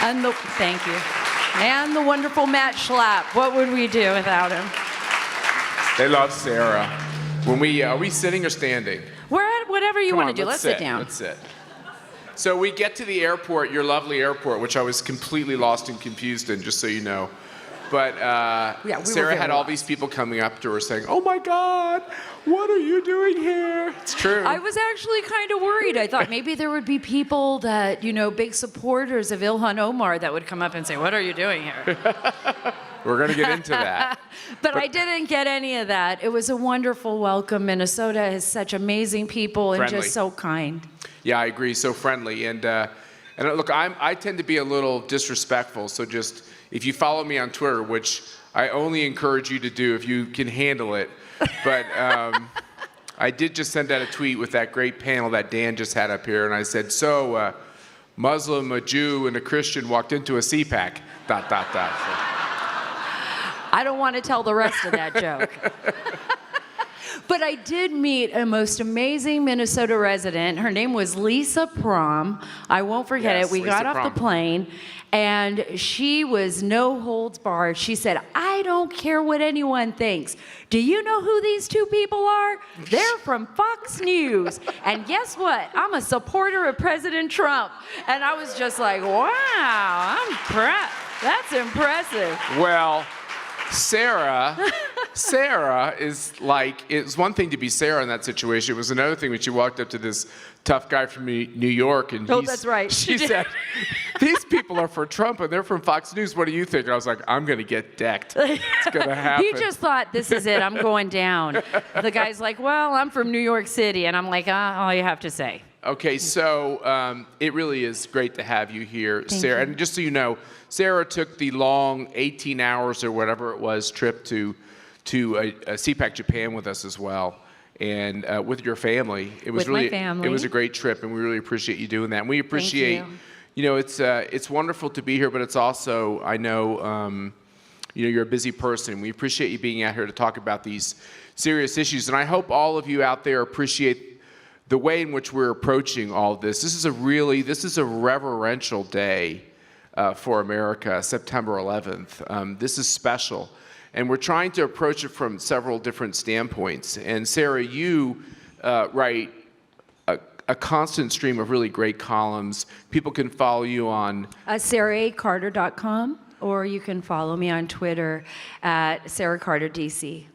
Thank you. And the wonderful Matt Schlapp. What would we do without him? They love Sara. Are we sitting or standing? We're at whatever you want to do. Let's sit down. Let's sit. So we get to the airport, your lovely airport, which I was completely lost and confused in, just so you know. But Sara had all these people coming up to her saying, "Oh my God, what are you doing here?" It's true. I was actually kind of worried. I thought maybe there would be people that, big supporters of Ilhan Omar that would come up and say, "What are you doing here?" We're going to get into that. But I didn't get any of that. It was a wonderful welcome. Minnesota has such amazing people and just so kind. Yeah, I agree. So friendly. And look, I tend to be a little disrespectful. So just, if you follow me on Twitter, which I only encourage you to do if you can handle it. But I did just send out a tweet with that great panel that Dan just had up here. And I said, so Muslim, a Jew, and a Christian walked into a CPAC, ... So. I don't want to tell the rest of that joke. But I did meet a most amazing Minnesota resident. Her name was Lisa Prom. I won't forget it. We got off the plane, and she was no holds barred. She said, "I don't care what anyone thinks. Do you know who these two people are? They're from Fox News. And guess what? I'm a supporter of President Trump." And I was just like, wow, that's impressive. Well, Sara is like, it's one thing to be Sara in that situation. It was another thing when she walked up to this tough guy from New York, and that's right. She said, "These people are for Trump and they're from Fox News. What do you think?" And I was like, "I'm going to get decked. It's going to happen." He just thought, this is it. I'm going down. The guy's like, "Well, I'm from New York City," and I'm like, all you have to say. Okay, so it really is great to have you here, Sara. And just so you know, Sara took the long 18 hours or whatever it was trip to a CPAC Japan with us as well, and with your family. It was my family. It was a great trip, and we really appreciate you doing that. And we appreciate, it's wonderful to be here, but it's also, I know, you're a busy person. We appreciate you being out here to talk about these serious issues, and I hope all of you out there appreciate the way in which we're approaching all of this. This is a reverential day for America, September 11th. This is special, and we're trying to approach it from several different standpoints. And Sara, you write a constant stream of really great columns. People can follow you on SaraCarter.com, or you can follow me on Twitter at SaraCarterDC.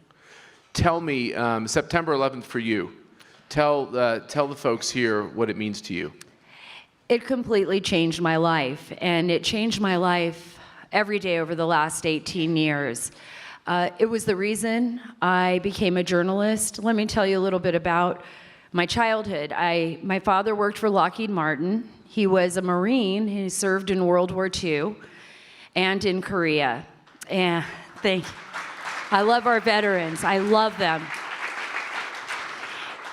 Tell me, September 11th for you. Tell the folks here what it means to you. It completely changed my life, and it changed my life every day over the last 18 years. It was the reason I became a journalist. Let me tell you a little bit about my childhood. My father worked for Lockheed Martin. He was a Marine. He served in World War II and in Korea. And I love our veterans. I love them.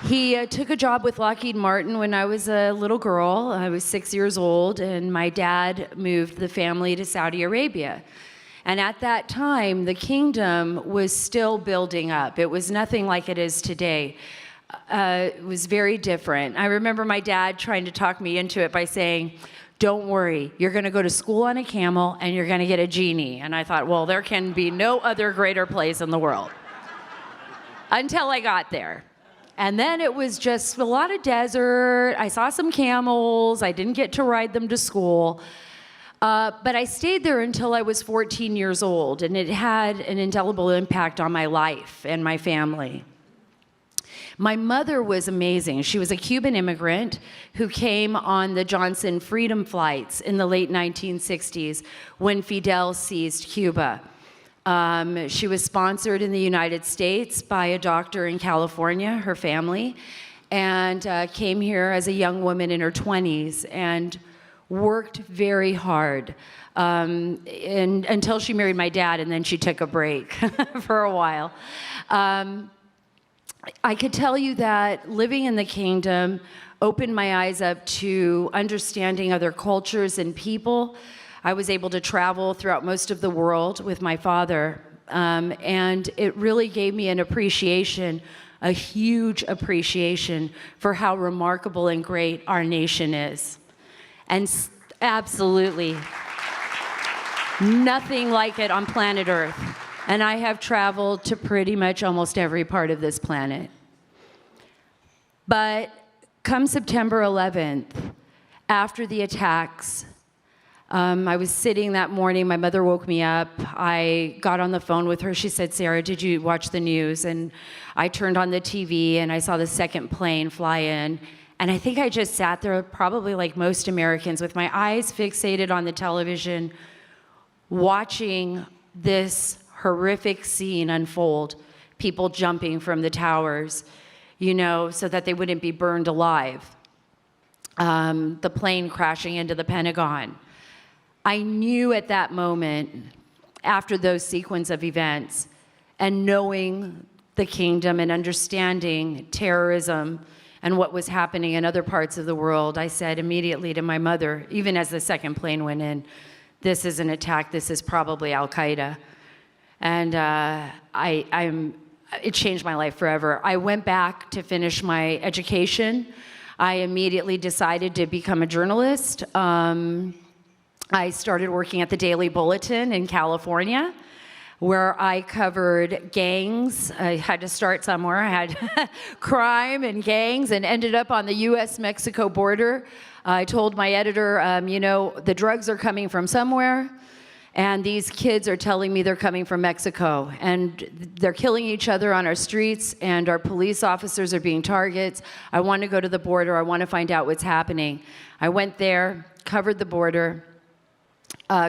He took a job with Lockheed Martin when I was a little girl. I was 6 years old, and my dad moved the family to Saudi Arabia. And at that time, the kingdom was still building up. It was nothing like it is today. It was very different. I remember my dad trying to talk me into it by saying, "Don't worry, you're going to go to school on a camel, and you're going to get a genie." And I thought, well, there can be no other greater place in the world. Until I got there. And then it was just a lot of desert. I saw some camels. I didn't get to ride them to school. But I stayed there until I was 14 years old, and it had an indelible impact on my life and my family. My mother was amazing. She was a Cuban immigrant who came on the Johnson Freedom flights in the late 1960s when Fidel seized Cuba. She was sponsored in the United States by a doctor in California, her family, and came here as a young woman in her 20s and worked very hard until she married my dad, and then she took a break for a while. I could tell you that living in the kingdom opened my eyes up to understanding other cultures and people. I was able to travel throughout most of the world with my father, and it really gave me an appreciation, a huge appreciation for how remarkable and great our nation is. And absolutely, Nothing like it on planet Earth. And I have traveled to pretty much almost every part of this planet. But come September 11th, after the attacks, I was sitting that morning, my mother woke me up, I got on the phone with her, she said, Sarah, did you watch the news? And I turned on the TV and I saw the second plane fly in. And I think I just sat there, probably like most Americans, with my eyes fixated on the television, watching this horrific scene unfold, people jumping from the towers, you know, so that they wouldn't be burned alive. The plane crashing into the Pentagon. I knew at that moment, after those sequence of events, and knowing the kingdom and understanding terrorism and what was happening in other parts of the world, I said immediately to my mother, even as the second plane went in, this is an attack, this is probably Al-Qaeda. And it changed my life forever. I went back to finish my education. I immediately decided to become a journalist. I started working at the Daily Bulletin in California, where I covered gangs. I had to start somewhere. I had crime and gangs, and ended up on the US-Mexico border. I told my editor, you know, the drugs are coming from somewhere, and these kids are telling me they're coming from Mexico, and they're killing each other on our streets, and our police officers are being targets. I want to go to the border. I want to find out what's happening. I went there, covered the border,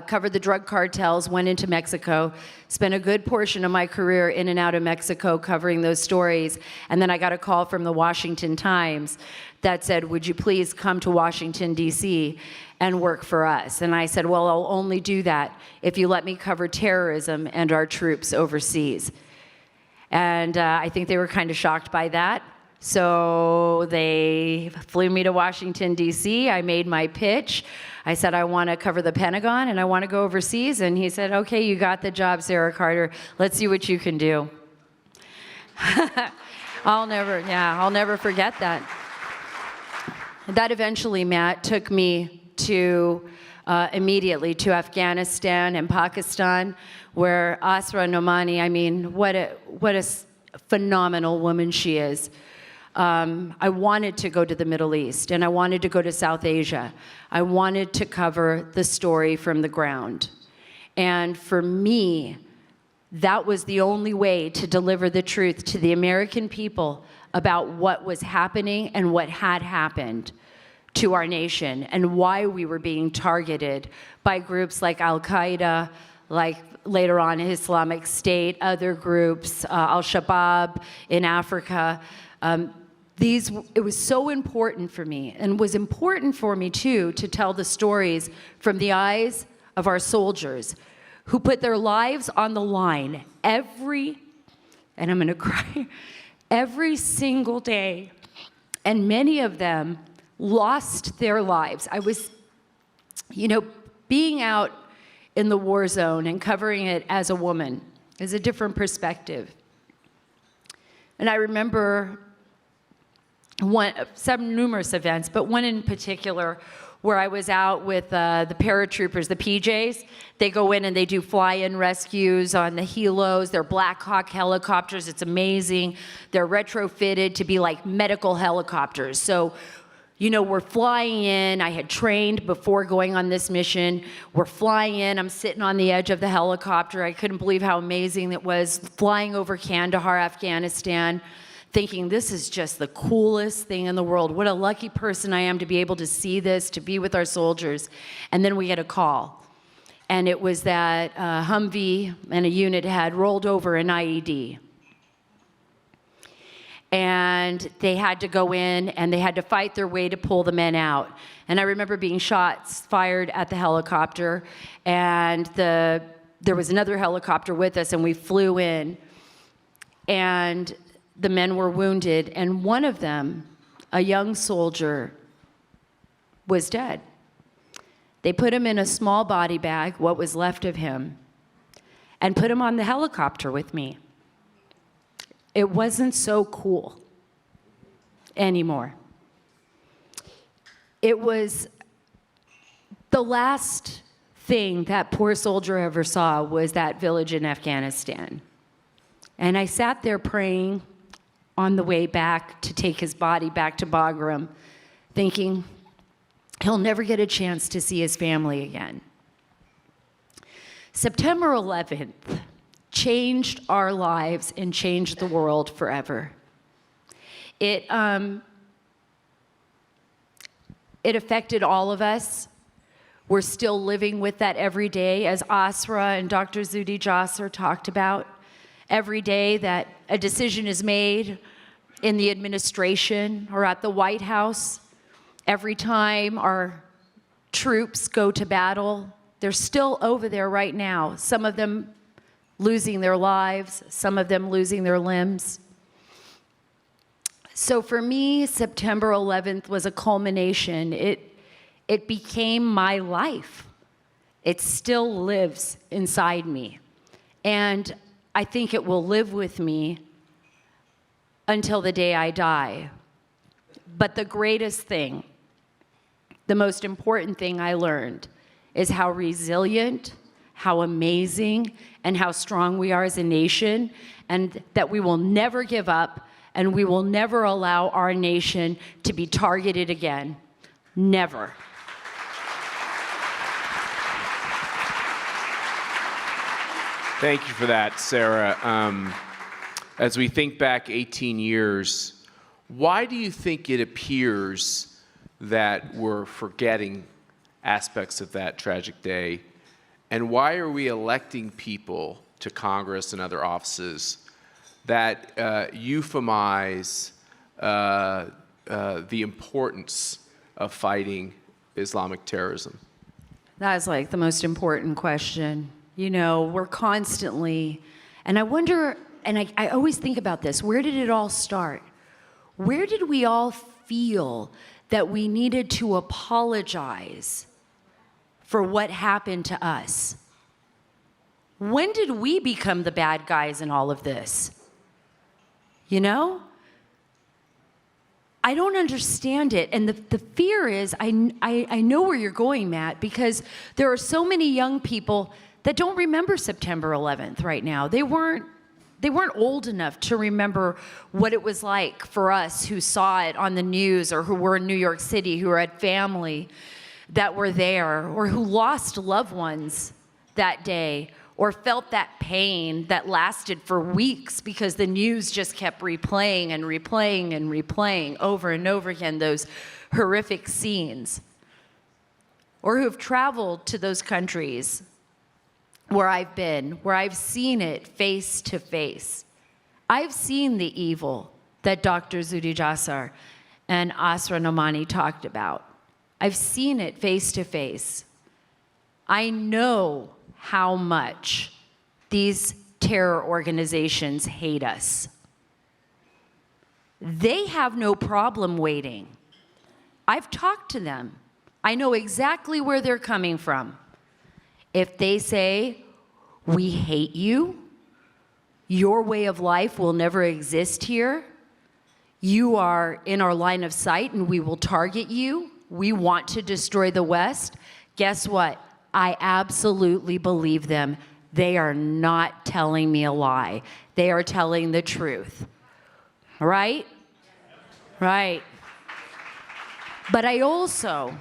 covered the drug cartels, went into Mexico, spent a good portion of my career in and out of Mexico covering those stories. And then I got a call from the Washington Times that said, would you please come to Washington, D.C. and work for us? And I said, well, I'll only do that if you let me cover terrorism and our troops overseas. And I think they were kind of shocked by that. So they flew me to Washington, D.C. I made my pitch. I said, I want to cover the Pentagon and I want to go overseas. And he said, okay, you got the job, Sarah Carter. Let's see what you can do. I'll never forget that. That eventually, Matt, took me to immediately to Afghanistan and Pakistan, where Asra Nomani, I mean, what a phenomenal woman she is. I wanted to go to the Middle East, and I wanted to go to South Asia. I wanted to cover the story from the ground. And for me, that was the only way to deliver the truth to the American people about what was happening and what had happened to our nation, and why we were being targeted by groups like Al-Qaeda, like later on Islamic State, other groups, Al-Shabaab in Africa. It was so important for me, and was important for me too, to tell the stories from the eyes of our soldiers who put their lives on the line and I'm gonna cry, every single day. And many of them lost their lives. I was, you know, being out in the war zone and covering it as a woman is a different perspective. And I remember numerous events, but one in particular where I was out with the paratroopers, the PJs. They go in and they do fly-in rescues on the helos. They're Black Hawk helicopters. It's amazing. They're retrofitted to be like medical helicopters. So, you know, we're flying in. I had trained before going on this mission. We're flying in. I'm sitting on the edge of the helicopter. I couldn't believe how amazing it was, flying over Kandahar, Afghanistan, thinking this is just the coolest thing in the world. What a lucky person I am to be able to see this, to be with our soldiers. And then we get a call. And it was that Humvee and a unit had rolled over an IED. And they had to go in and they had to fight their way to pull the men out. And I remember being shots fired at the helicopter, and there was another helicopter with us, and we flew in, and the men were wounded, and one of them, a young soldier, was dead. They put him in a small body bag, what was left of him, and put him on the helicopter with me. It wasn't so cool anymore. It was the last thing that poor soldier ever saw was that village in Afghanistan. And I sat there praying on the way back to take his body back to Bagram, thinking he'll never get a chance to see his family again. September 11th changed our lives and changed the world forever. It affected all of us. We're still living with that every day, as Asra and Dr. Zuhdi Jasser talked about. Every day that a decision is made in the administration or at the White House, every time our troops go to battle, they're still over there right now. Some of them losing their lives, some of them losing their limbs. So for me, September 11th was a culmination. It became my life. It still lives inside me. And I think it will live with me until the day I die. But the greatest thing, the most important thing I learned is how resilient, how amazing, and how strong we are as a nation, and that we will never give up, and we will never allow our nation to be targeted again. Never. Thank you for that, Sara. As we think back 18 years, why do you think it appears that we're forgetting aspects of that tragic day? And why are we electing people to Congress and other offices that euphemize the importance of fighting Islamic terrorism? That is like the most important question. You know, we're constantly, and I wonder, and I always think about this, where did it all start? Where did we all feel that we needed to apologize for what happened to us? When did we become the bad guys in all of this? You know? I don't understand it. And the fear is, I know where you're going, Matt, because there are so many young people that don't remember September 11th right now. They weren't old enough to remember what it was like for us who saw it on the news, or who were in New York City, who had family that were there, or who lost loved ones that day, or felt that pain that lasted for weeks because the news just kept replaying and replaying and replaying over and over again those horrific scenes. Or who have traveled to those countries where I've been, where I've seen it face to face. I've seen the evil that Dr. Zuhdi Jasser and Asra Nomani talked about. I've seen it face to face. I know how much these terror organizations hate us. They have no problem waiting. I've talked to them. I know exactly where they're coming from. If they say, we hate you, your way of life will never exist here, you are in our line of sight and we will target you, we want to destroy the West, guess what? I absolutely believe them. They are not telling me a lie. They are telling the truth. Right? Right. But I also,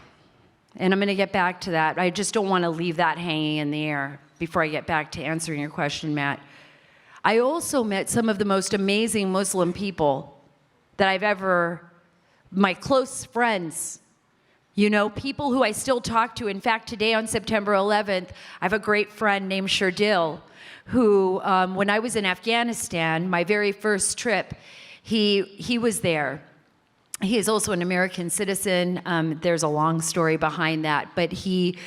and I'm going to get back to that. I just don't want to leave that hanging in the air before I get back to answering your question, Matt. I also met some of the most amazing Muslim people that I've ever, my close friends, you know, people who I still talk to. In fact, today on September 11th, I have a great friend named Shardil, who, when I was in Afghanistan, my very first trip, he was there. He is also an American citizen. There's a long story behind that, but he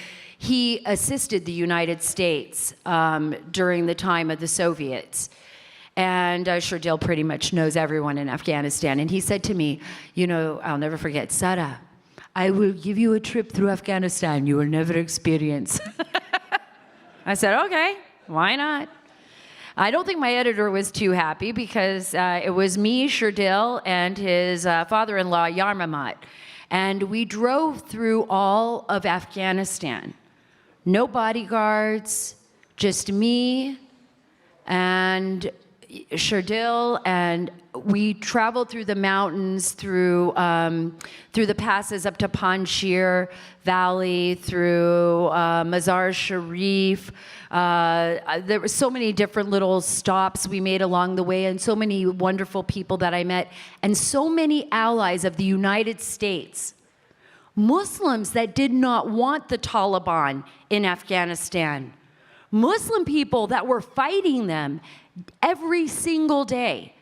assisted the United States during the time of the Soviets. And Shardil pretty much knows everyone in Afghanistan. And he said to me, you know, I'll never forget, Sara, I will give you a trip through Afghanistan you will never experience. I said, okay, why not? I don't think my editor was too happy because it was me, Shardil, and his father-in-law, Yarmamat. And we drove through all of Afghanistan. no bodyguards, just me and Shardil, and we traveled through the mountains, through the passes up to Panjshir Valley, through Mazar Sharif. There were so many different little stops we made along the way, and so many wonderful people that I met, and so many allies of the United States. Muslims that did not want the Taliban in Afghanistan. Muslim people that were fighting them every single day.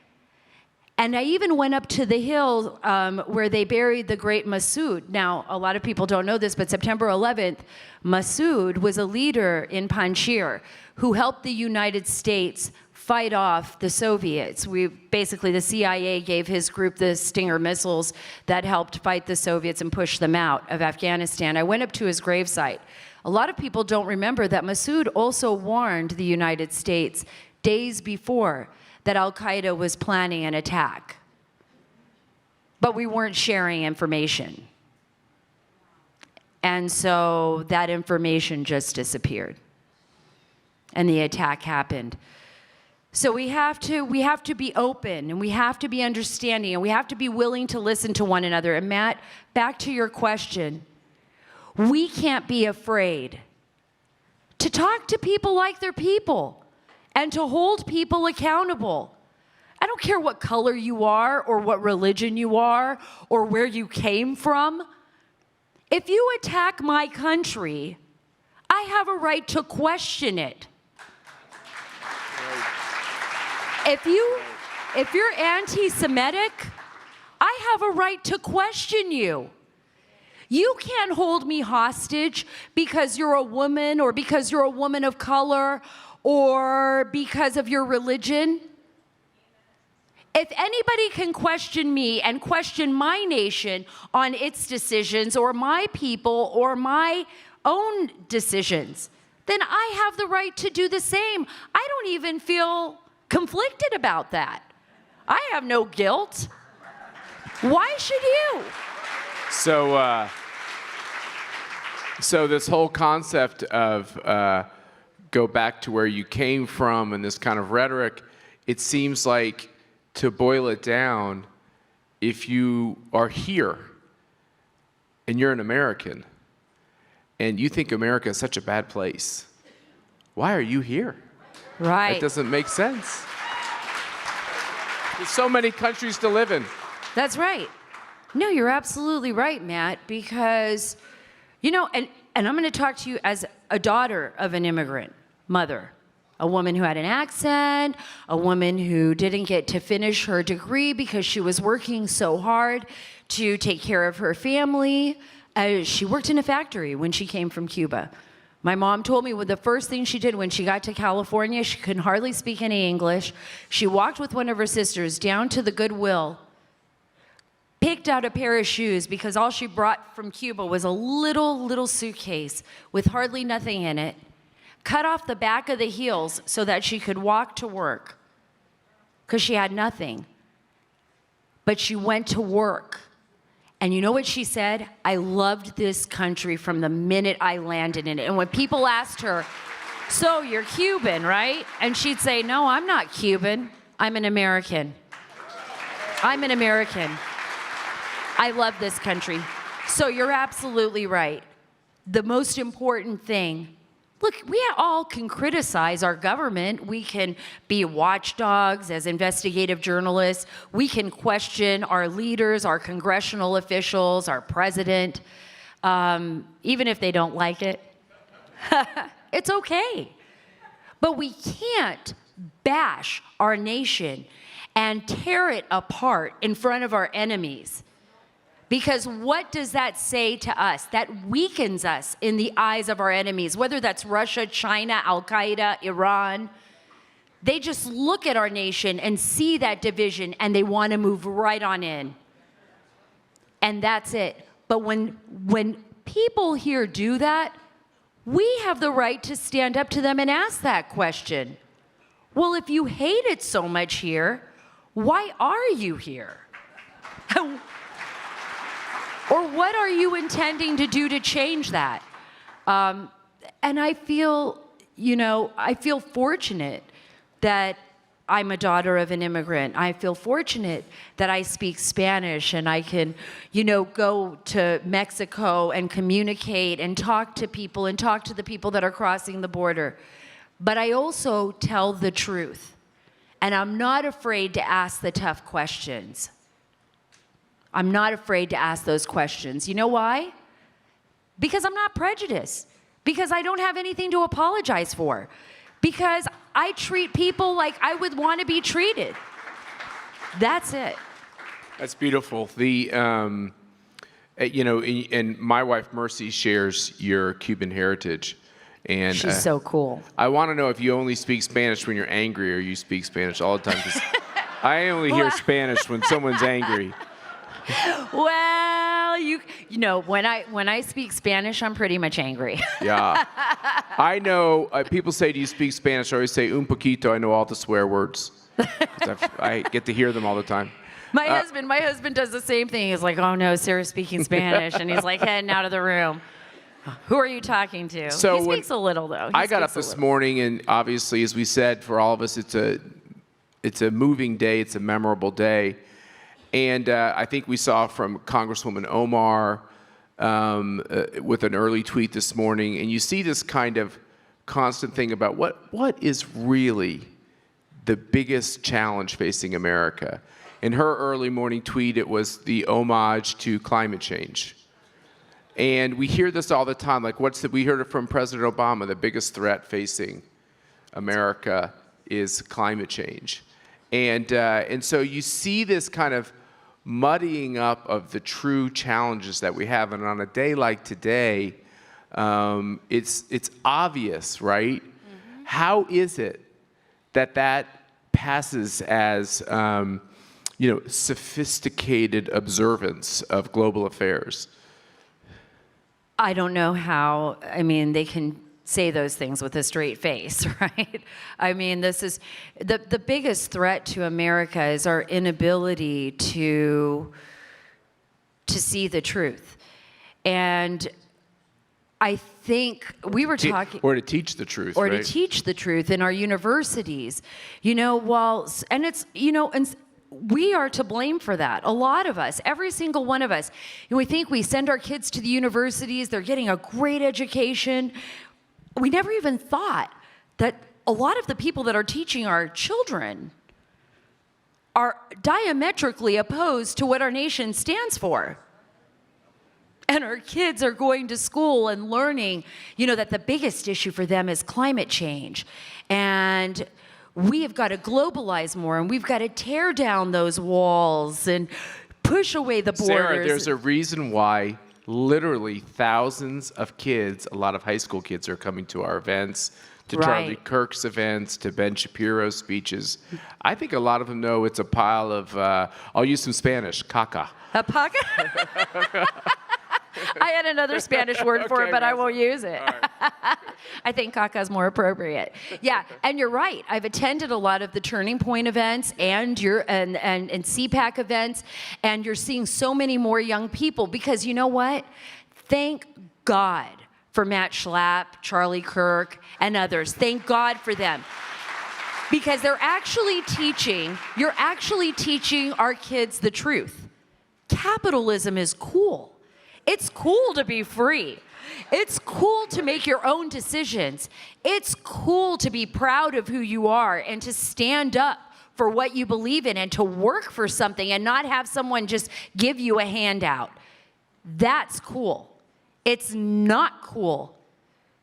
And I even went up to the hill where they buried the great Massoud. Now, a lot of people don't know this, but September 11th, Massoud was a leader in Panjshir who helped the United States fight off the Soviets. Basically, the CIA gave his group the Stinger missiles that helped fight the Soviets and push them out of Afghanistan. I went up to his gravesite. A lot of people don't remember that Massoud also warned the United States days before that Al-Qaeda was planning an attack. But we weren't sharing information. And so that information just disappeared. And the attack happened. So we have to be open, and we have to be understanding, and we have to be willing to listen to one another. And Matt, back to your question. We can't be afraid to talk to people like they're people and to hold people accountable. I don't care what color you are or what religion you are or where you came from. If you attack my country, I have a right to question it. If you're anti-Semitic, I have a right to question you. You can't hold me hostage because you're a woman or because you're a woman of color or because of your religion. If anybody can question me and question my nation on its decisions or my people or my own decisions, then I have the right to do the same. I don't even feel conflicted about that. I have no guilt. Why should you? So this whole concept of go back to where you came from and this kind of rhetoric, it seems like, to boil it down, if you are here and you're an American and you think America is such a bad place, why are you here? Right. It doesn't make sense. There's so many countries to live in. That's right. No, you're absolutely right, Matt, because, you know, and I'm going to talk to you as a daughter of an immigrant mother, a woman who had an accent, a woman who didn't get to finish her degree because she was working so hard to take care of her family. She worked in a factory when she came from Cuba. My mom told me the first thing she did when she got to California, she couldn't hardly speak any English. She walked with one of her sisters down to the Goodwill, picked out a pair of shoes because all she brought from Cuba was a little suitcase with hardly nothing in it, cut off the back of the heels so that she could walk to work because she had nothing. But she went to work. And you know what she said? I loved this country from the minute I landed in it. And when people asked her, so you're Cuban, right? And she'd say, no, I'm not Cuban. I'm an American. I'm an American. I love this country. So you're absolutely right. The most important thing, look, we all can criticize our government. We can be watchdogs as investigative journalists. We can question our leaders, our congressional officials, our president, even if they don't like it. It's okay. But we can't bash our nation and tear it apart in front of our enemies. Because what does that say to us? That weakens us in the eyes of our enemies, whether that's Russia, China, Al-Qaeda, Iran. They just look at our nation and see that division and they want to move right on in. And that's it. But when people here do that, we have the right to stand up to them and ask that question. Well, if you hate it so much here, why are you here? Or what are you intending to do to change that? I feel, I feel fortunate that I'm a daughter of an immigrant. I feel fortunate that I speak Spanish and I can, go to Mexico and communicate and talk to people and talk to the people that are crossing the border. But I also tell the truth. And I'm not afraid to ask the tough questions. I'm not afraid to ask those questions. You know why? Because I'm not prejudiced. Because I don't have anything to apologize for. Because I treat people like I would want to be treated. That's it. That's beautiful. And my wife Mercy shares your Cuban heritage. And she's so cool. I want to know if you only speak Spanish when you're angry or you speak Spanish all the time. 'Cause I only hear Spanish when someone's angry. Well, when I speak Spanish, I'm pretty much angry. Yeah. I know, people say, do you speak Spanish? I always say, un poquito. I know all the swear words. I get to hear them all the time. My husband does the same thing. He's like, oh no, Sarah's speaking Spanish. And he's like heading out of the room. Who are you talking to? So he speaks a little, though. I got up this morning, and obviously, as we said, for all of us, it's a moving day. It's a memorable day. And I think we saw from Congresswoman Omar with an early tweet this morning, and you see this kind of constant thing about what is really the biggest challenge facing America. In her early morning tweet, it was the homage to climate change. And we hear this all the time, like we heard it from President Obama, the biggest threat facing America is climate change. And so you see this kind of muddying up of the true challenges that we have. And on a day like today, it's obvious, right? Mm-hmm. How is it that passes as sophisticated observance of global affairs? I don't know how. I mean, they can say those things with a straight face, right? I mean, this is the biggest threat to America is our inability to see the truth. And I think we were talking... Or to teach the truth, or right? to teach the truth in our universities. And we are to blame for that. A lot of us, every single one of us. And we think we send our kids to the universities, they're getting a great education. We never even thought that a lot of the people that are teaching our children are diametrically opposed to what our nation stands for. And our kids are going to school and learning, that the biggest issue for them is climate change. And we have got to globalize more, and we've got to tear down those walls and push away the borders. Sarah, there's a reason why literally thousands of kids, a lot of high school kids, are coming to our events, to Charlie Kirk's events, to Ben Shapiro's speeches. I think a lot of them know it's a pile of, I'll use some Spanish, caca. A caca? I had another Spanish word for it, but I won't use it. Right. I think caca is more appropriate. Yeah, and you're right. I've attended a lot of the Turning Point events and CPAC events, and you're seeing so many more young people because you know what? Thank God for Matt Schlapp, Charlie Kirk, and others. Thank God for them. Because you're actually teaching our kids the truth. Capitalism is cool. It's cool to be free. It's cool to make your own decisions. It's cool to be proud of who you are and to stand up for what you believe in and to work for something and not have someone just give you a handout. That's cool. It's not cool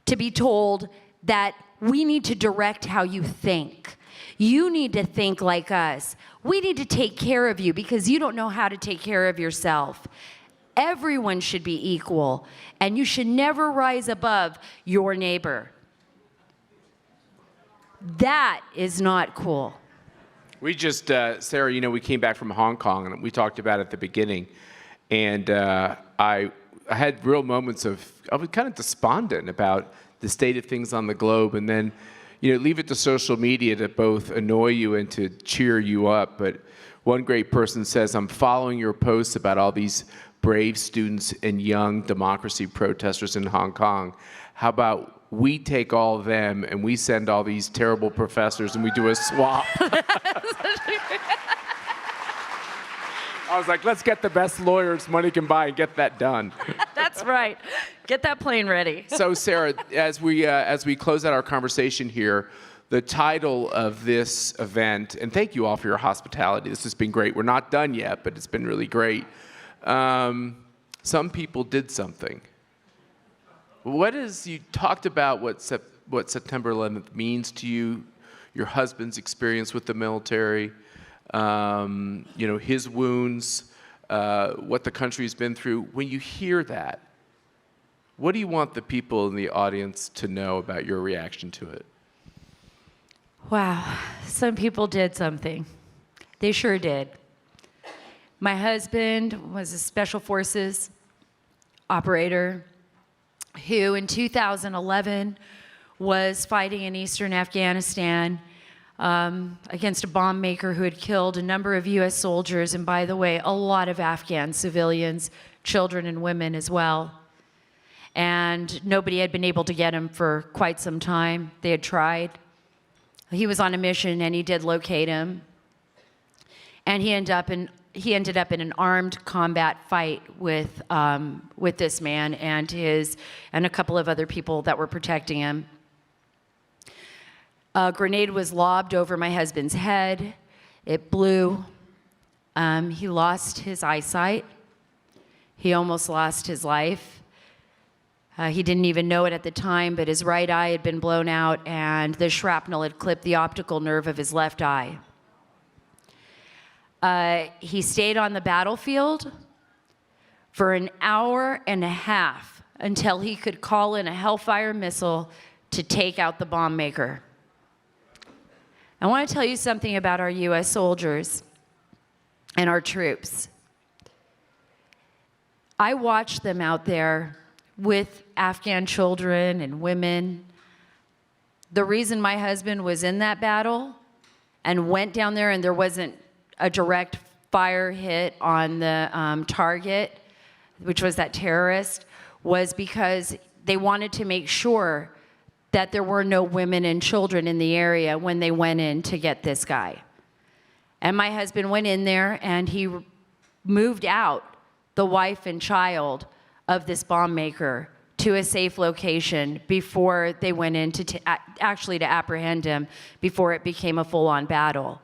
to be told that we need to direct how you think. You need to think like us. We need to take care of you because you don't know how to take care of yourself. Everyone should be equal, and you should never rise above your neighbor. That is not cool. We just, Sarah, we came back from Hong Kong, and we talked about it at the beginning, and I had real moments I was kind of despondent about the state of things on the globe, and then, leave it to social media to both annoy you and to cheer you up, but one great person says, I'm following your posts about all these brave students and young democracy protesters in Hong Kong. How about we take all of them and we send all these terrible professors and we do a swap. I was like, let's get the best lawyers money can buy and get that done. That's right. Get that plane ready. So, Sara, as we close out our conversation here, the title of this event, and thank you all for your hospitality. This has been great. We're not done yet, but it's been really great. Some people did something. You talked about what September 11th means to you, your husband's experience with the military, his wounds, what the country's been through. When you hear that, what do you want the people in the audience to know about your reaction to it? Wow, some people did something. They sure did. My husband was a Special Forces operator who in 2011 was fighting in eastern Afghanistan against a bomb maker who had killed a number of U.S. soldiers, and by the way, a lot of Afghan civilians, children and women as well. And nobody had been able to get him for quite some time. They had tried. He was on a mission, and he did locate him. And he ended up in an armed combat fight with this man and a couple of other people that were protecting him. A grenade was lobbed over my husband's head. It blew. He lost his eyesight. He almost lost his life. He didn't even know it at the time, but his right eye had been blown out, and the shrapnel had clipped the optical nerve of his left eye. He stayed on the battlefield for an hour and a half until he could call in a Hellfire missile to take out the bomb maker. I want to tell you something about our U.S. soldiers and our troops. I watched them out there with Afghan children and women. The reason my husband was in that battle and went down there and there wasn't a direct fire hit on the target, which was that terrorist, was because they wanted to make sure that there were no women and children in the area when they went in to get this guy. And my husband went in there and he moved out the wife and child of this bomb maker to a safe location before they went in to apprehend him before it became a full-on battle.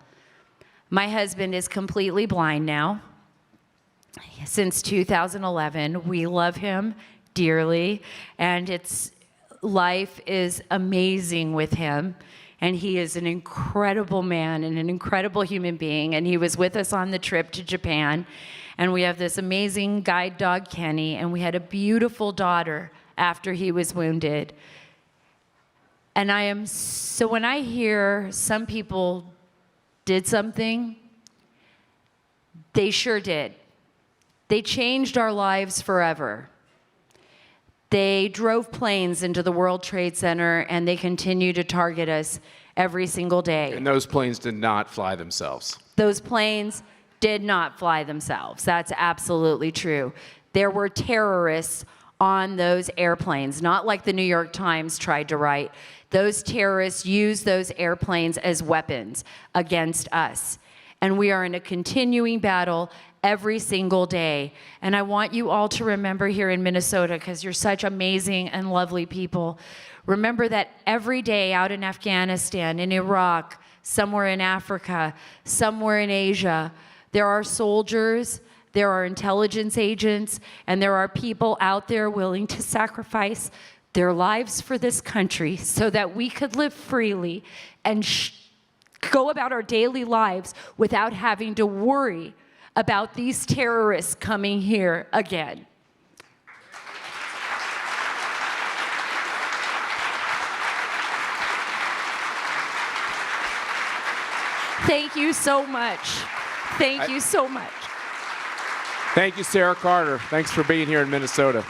My husband is completely blind now. Since 2011, we love him dearly, and life is amazing with him. And he is an incredible man and an incredible human being. And he was with us on the trip to Japan. And we have this amazing guide dog, Kenny, and we had a beautiful daughter after he was wounded. And so when I hear some people did something, they sure did. They changed our lives forever. They drove planes into the World Trade Center, and they continue to target us every single day. And those planes did not fly themselves. Those planes did not fly themselves. That's absolutely true. There were terrorists on those airplanes, not like the New York Times tried to write. Those terrorists used those airplanes as weapons against us. And we are in a continuing battle every single day. And I want you all to remember here in Minnesota, because you're such amazing and lovely people, remember that every day out in Afghanistan, in Iraq, somewhere in Africa, somewhere in Asia, there are soldiers, there are intelligence agents, and there are people out there willing to sacrifice their lives for this country so that we could live freely and go about our daily lives without having to worry about these terrorists coming here again. Thank you so much. Thank you so much. Thank you, Sara Carter. Thanks for being here in Minnesota.